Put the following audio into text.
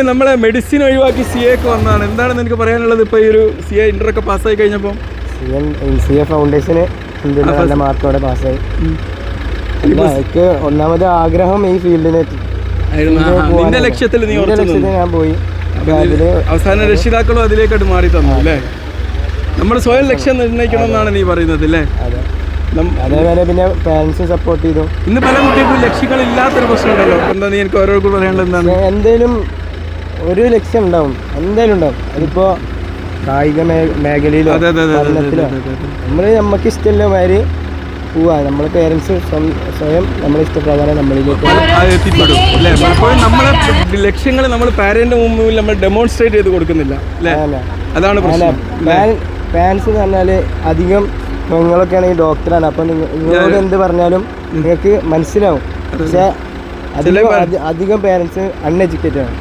നമ്മളെ മെഡിസിൻ ഒഴിവാക്കി C A ഒക്കെ വന്നതാണ്. എന്താണ് നിനക്ക് പറയാനുള്ളത്? ഇപ്പോൾ ഈ ഒരു സി എ ഇന്റർ ഒക്കെ പാസ്സായി കഴിഞ്ഞപ്പോൾ സി എ ഫൗണ്ടേഷന് നല്ല മാർക്കോടെ പാസ്സായി. എനിക്ക് ഒന്നാമത് ആഗ്രഹം ഈ ഫീൽഡിന് നിന്റെ ലക്ഷ്യത്തിൽ ഞാൻ പോയി. അവസാന രക്ഷിതാക്കളും അതിലേക്കായിട്ട് മാറി തന്നു അല്ലേ? നമ്മൾ സ്വയം ലക്ഷ്യം നിർണ്ണയിക്കണം എന്നാണ് നീ പറയുന്നത് അല്ലേ? അതേപോലെ പിന്നെ പാരൻസും സപ്പോർട്ട് ചെയ്തു. ഇന്ന് പല കുട്ടികൾക്കും ലക്ഷ്യങ്ങളില്ലാത്തൊരു പ്രശ്നം ഉണ്ടല്ലോ. എന്താ നീ എനിക്ക് ഓരോരുത്തർ പറയാനുള്ളത് എന്താണ്? എന്തേലും ഒരു ലക്ഷ്യം ഉണ്ടാവും, എന്തായാലും ഉണ്ടാവും. അതിപ്പോ കായിക മേഖലയിലോ പഠനത്തിലോ നമുക്ക് ഇഷ്ടമുള്ള മാതിരി പോവാ. നമ്മളെ പേരൻസ് സ്വയം നമ്മളെ ഇഷ്ടപ്രകാരം നമ്മളിലേക്ക് എത്തിപ്പെടും അല്ലേ? പലപ്പോഴും നമ്മളെ ലക്ഷ്യങ്ങൾ നമ്മൾ പാരന്റ് മുമ്പിൽ നമ്മൾ ഡെമോൺസ്ട്രേറ്റ് ചെയ്ത് കൊടുക്കുന്നില്ല അല്ലേ? അതാണ് പാരൻസ് എന്ന് പറഞ്ഞാൽ അധികം നിങ്ങളൊക്കെ ആണെങ്കിൽ ഡോക്ടറാണ്, അപ്പം നിങ്ങളോട് എന്ത് പറഞ്ഞാലും നിങ്ങൾക്ക് മനസ്സിലാവും. പക്ഷെ അധികം പേരൻസ് അൺഎഡ്യൂക്കേറ്റഡ് ആണ്.